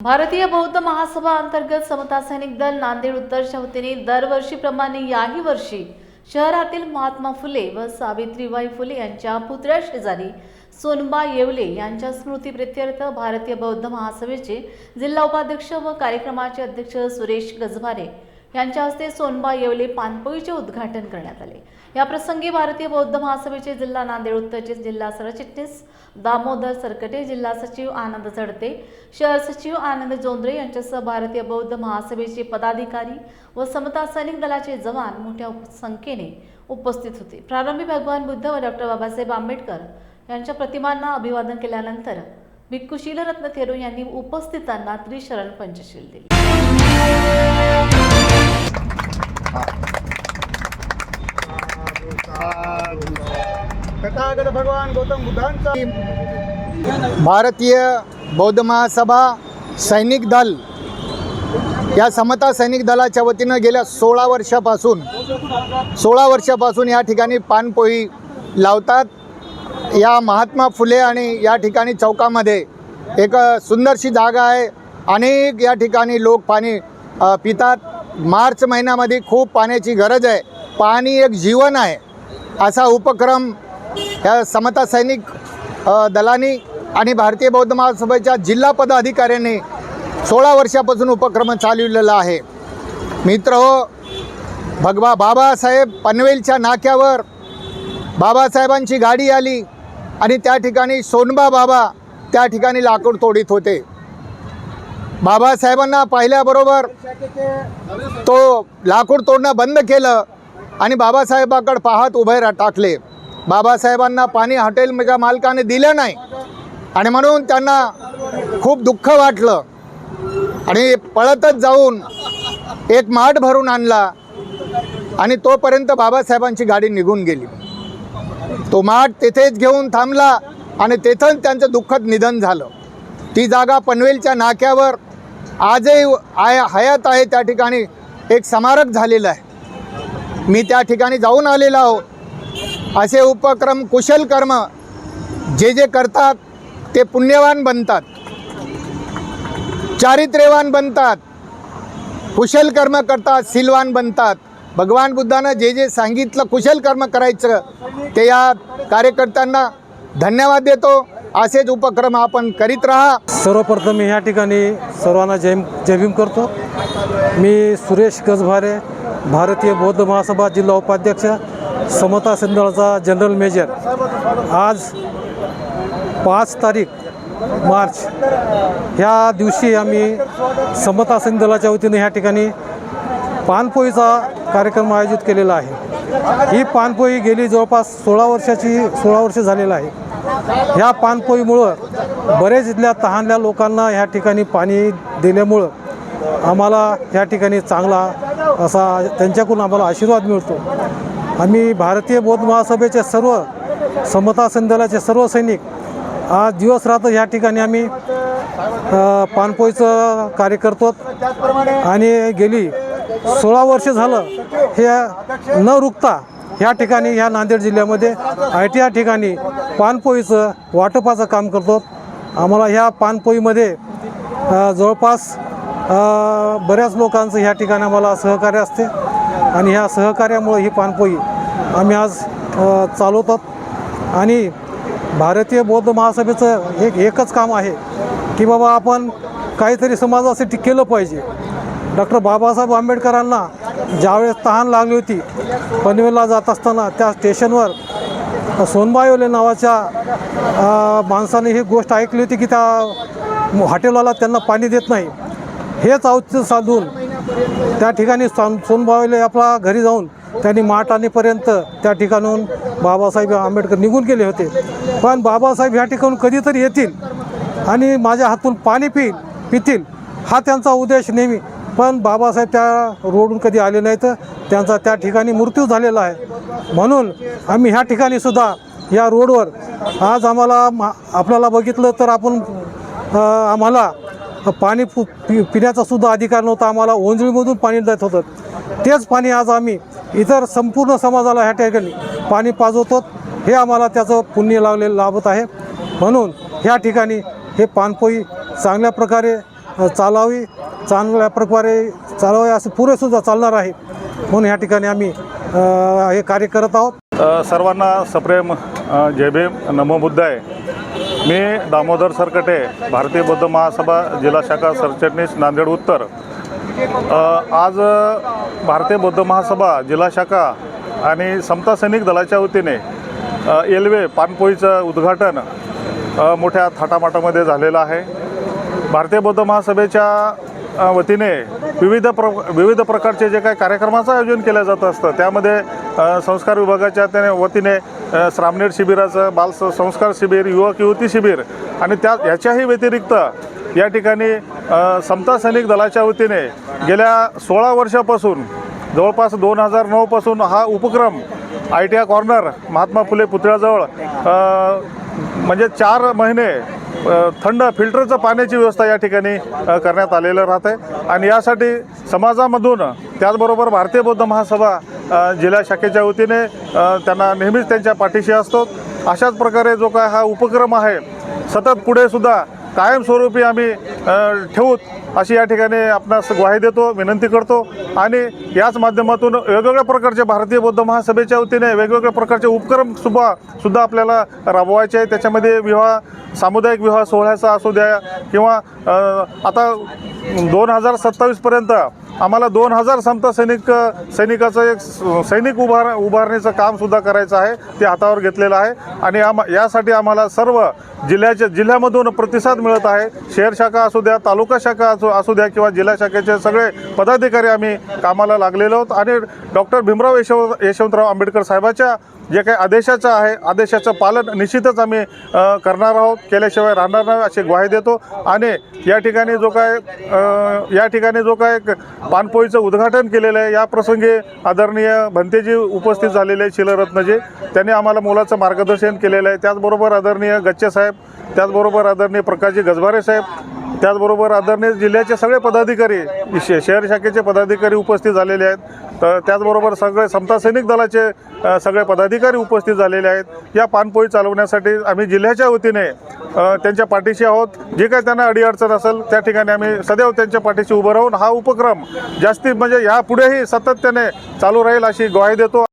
भारतीय बौद्ध महासभा अंतर्गत समता सैनिक दल नांदेड उत्तरच्या वतीने दरवर्षीप्रमाणे याही वर्षी शहरातील महात्मा फुले व सावित्रीबाई फुले यांच्या पुतळ्या शेजारी सोनबा येवले यांच्या स्मृतीप्रित्यर्थ भारतीय बौद्ध महासभेचे जिल्हा उपाध्यक्ष व कार्यक्रमाचे अध्यक्ष सुरेश गजभारे यांच्या हस्ते सोनबा येवले पानपोईचे उद्घाटन करण्यात आले। या प्रसंगी भारतीय बौद्ध महासभेचे जिल्हा नांदेड उत्तरचे जिल्हा सरचिटणीस दामोदर सरकटे, जिल्हा सचिव आनंद झडते, शहर सचिव आनंद जोंद्रे यांच्यासह भारतीय बौद्ध महासभेचे पदाधिकारी व समता सैनिक दलाचे जवान मोठ्या संख्येने उपस्थित होते। प्रारंभी भगवान बुद्ध व डॉक्टर बाबासाहेब आंबेडकर यांच्या प्रतिमांना अभिवादन केल्यानंतर भिक्खू शीलरत्न थेरो यांनी उपस्थितांना त्रिशरण पंचशील दिली। तथागत भगवान गौतम बुद्धांचा भारतीय बौद्ध महासभा सैनिक दल या समता सैनिक दलाच्या वतीनं गेल्या 16 वर्षापासून या ठिकाणी पानपोई लावतात। या महात्मा फुले आणि या ठिकाणी चौकामध्ये एक सुंदरशी जागा आहे। अनेक या ठिकाणी लोक पाणी पितात। मार्च महिन्यामध्ये खूप पाण्याची गरज आहे। पाणी एक जीवन आहे असा उपक्रम या समता सैनिक दलानी आणि भारतीय बौद्ध महासभेच्या जिल्हा पदाधिकाऱ्यांनी 16 वर्षापासून उपक्रम चालवलेला आहे। मित्रहो, बाबासाहेब पनवेलच्या नाक्यावर बाबासाहेबांची गाडी आली आणि त्या ठिकाणी सोनबा बाबा त्या ठिकाणी लाकूड तोडीत होते। बाबासाहेबांना पाहिल्याबरोबर तो लाकूड तोडणं बंद केलं आणि बाबासाहेबांकडे पाहत उभे टाकले। बाबासाहेबांना पाणी हॉटेलच्या मालकाने दिलं नाही आणि म्हणून त्यांना खूप दुःख वाटलं आणि पळतच जाऊन एक माठ भरून आणला आणि तोपर्यंत बाबासाहेबांची गाडी निघून गेली। तो माठ तेथेच घेऊन थांबला आणि तेथून त्यांचं दुःखद निधन झालं। ती जागा पनवेलच्या नाक्यावर आजही हयात आहे। त्या ठिकाणी एक स्मारक झालेलं आहे। मी त्या ठिकाणी जाऊन आलेलो आहोत। असे उपक्रम कुशल कर्म जे करतात ते पुण्यवान बनतात, चारित्र्यवान बनतात, कुशल कर्म करतात, शीलवान बनतात। भगवान बुद्धानं जे सांगितलं कुशल कर्म करायचं ते या कार्यकर्त्यांना धन्यवाद देतो। असेच उपक्रम आपण करीत राहा। सर्वप्रथम मी या ठिकाणी सर्वांना जय भीम करतो। मी सुरेश गजभारे, भारतीय बौद्ध महासभा जिल्हा उपाध्यक्ष, समता सैनिक दलाचा जनरल मेजर। आज 5 तारीख मार्च ह्या दिवशी आम्ही समता सैनिक दलाच्या वतीने ह्या ठिकाणी पानपोईचा कार्यक्रम आयोजित केलेला आहे। ही पानपोई गेली जवळपास 16 वर्ष झालेलं आहे। ह्या पानपोईमुळं बरेच इथल्या तहानल्या लोकांना ह्या ठिकाणी पाणी दिल्यामुळं आम्हाला ह्या ठिकाणी चांगला असा त्यांच्याकडून आम्हाला आशीर्वाद मिळतो। आम्ही भारतीय बौद्ध महासभेचे सर्व समता सैनिक दलाचे सर्व सैनिक आज दिवस रात्र ह्या ठिकाणी आम्ही पानपोईचं कार्य करतो आणि गेली 16 वर्ष झालं हे न रुकता ह्या ठिकाणी ह्या नांदेड जिल्ह्यामध्ये ITR ठिकाणी पानपोईचं वाटपाचं काम करतो। आम्हाला ह्या पानपोईमध्ये जवळपास बऱ्याच लोकांचं ह्या ठिकाणी आम्हाला सहकार्य असते आणि ह्या सहकार्यामुळे ही पानपोई आम्ही आज चालवतात। आणि भारतीय बौद्ध महासभेचं एकच काम आहे की बाबा आपण काहीतरी समाजासाठी केलं पाहिजे। डॉक्टर बाबासाहेब आंबेडकरांना ज्यावेळेस तहान लागली होती पनवेलला जात असताना त्या स्टेशनवर सोनबा येवले नावाच्या माणसाने ही गोष्ट ऐकली होती की त्या हॉटेलवाला त्यांना पाणी देत नाही। हेच औचित्य साधून त्या ठिकाणी सोनबा येवले आपला घरी जाऊन त्यांनी माठ आणीपर्यंत त्या ठिकाणून बाबासाहेब आंबेडकर निघून गेले होते। पण बाबासाहेब ह्या ठिकाणून कधीतरी येतील आणि माझ्या हातून पाणी पितील हा त्यांचा उद्देश नेहमी। पण बाबासाहेब त्या रोडून कधी आले नाही तर त्यांचा त्या ठिकाणी मृत्यू झालेला आहे। म्हणून आम्ही ह्या ठिकाणी सुद्धा या रोडवर आज आपल्याला बघितलं तर आम्हाला पाणी पिण्याचा सुद्धा अधिकार नव्हता। आम्हाला ओंजळीमधून पाणी देत होतं। तेच पाणी आज आम्ही इतर संपूर्ण समाजाला ह्या ठिकाणी पाणी पाजवतो। हे आम्हाला त्याचं पुण्य लाभत आहे। म्हणून ह्या ठिकाणी हे पानपोई चांगल्या प्रकारे चालावी, चांगल्या प्रकारे चालावी, असं पुरेसुद्धा चालणार आहे. म्हणून ह्या ठिकाणी आम्ही हे कार्य करत आहोत. सर्वांना सप्रेम जय भीम, नमो बुद्धाय. मी दामोदर सरकटे, भारतीय बौद्ध महासभा जिल्हा शाखा सरचिटणीस नांदेड उत्तर. आज भारतीय बौद्ध महासभा जिल्हा शाखा आणि समता सैनिक दलाच्या वतीने एल्वे पानपोईचं उद्घाटन मोठ्या थाटामाटामध्ये झालेलं आहे. भारतीय बौद्ध महासभेच्या वतीने विविध प्रकारचे जे काही कार्यक्रमाचं आयोजन केलं जात असतं, त्यामध्ये संस्कार विभागाच्या वतीने श्रामणेर शिबिराचं, बाल संस्कार शिबिर, युवक युवती शिबिर आणि याच्याही व्यतिरिक्त या ठिकाणी समता सैनिक दलाच्या वतीने गेल्या 16 वर्षापासून जवळपास 2009 पासून हा उपक्रम ITI कॉर्नर महात्मा फुले पुतळ्याजवळ म्हणजे 4 महिने थंड फिल्टरचं पाण्याची व्यवस्था या ठिकाणी करण्यात आलेलं राहते. आणि यासाठी समाजामधून त्याचबरोबर भारतीय बौद्ध महासभा जिल्हा शाखेच्या वतीने त्यांना नेहमीच त्यांच्या पाठीशी असतो. अशाच प्रकारे जो काय हा उपक्रम आहे सतत पुढे सुद्धा कायमस्वरूपी आम्ही ठेवूत अशी या ठिकाणी आपणास ग्वाही देतो, विनंती करतो. आणि याच माध्यमातून वेगवेगळ्या प्रकारचे भारतीय बौद्ध महासभेच्या वतीने वेगवेगळ्या प्रकारचे उपक्रम सुद्धा आपल्याला राबवायचे आहे. त्याच्यामध्ये सामुदायिक विवाह सोहळ्याचा असू द्या किंवा आता 2027पर्यंत आम्हाला 2000 समता सैनिकाचं एक सैनिक उभारणीचं कामसुद्धा करायचं आहे, ते हातावर घेतलेलं आहे. आणि यासाठी आम्हाला सर्व जिल्ह्यामधून प्रतिसाद मिळत आहे. शहर शाखा असू द्या, तालुका शाखा असू द्या किंवा जिल्हा शाखेचे सगळे पदाधिकारी आम्ही कामाला लागलेलो आहोत. आणि डॉक्टर भीमराव यशवंतराव आंबेडकर साहेबाच्या जे काही आदेशाचं पालन निश्चितच आम्ही करणार आहोत, केल्याशिवाय राहणार नाही अशी ग्वाही देतो. आणि या ठिकाणी जो काय पानपोईचं उद्घाटन केलेलं आहे, या प्रसंगी आदरणीय भंतेजी उपस्थित झालेले आहे, शिलरत्नजी, त्यांनी आम्हाला मोलाचं मार्गदर्शन केलेलं आहे. त्याचबरोबर आदरणीय गच्चे साहेब, त्याचबरोबर आदरणीय प्रकाशजी गजबारे साहेब, त्याचबरोबर आदरणीय जिल्ह्याचे सगळे पदाधिकारी, शहर शाखेचे पदाधिकारी उपस्थित झालेले आहेत. तर त्याचबरोबर सगळे समता सैनिक दलाचे सगळे पदाधिकारी उपस्थित झालेले आहेत. या पानपोई चालवण्यासाठी आम्ही जिल्ह्याच्या वतीने त्यांच्या पाठीशी आहोत. जे काही त्यांना अडीअडचण असेल त्या ठिकाणी आम्ही सदैव त्यांच्या पाठीशी उभं राहून हा उपक्रम जास्तीत म्हणजे यापुढेही सातत्याने चालू राहील अशी ग्वाही देतो.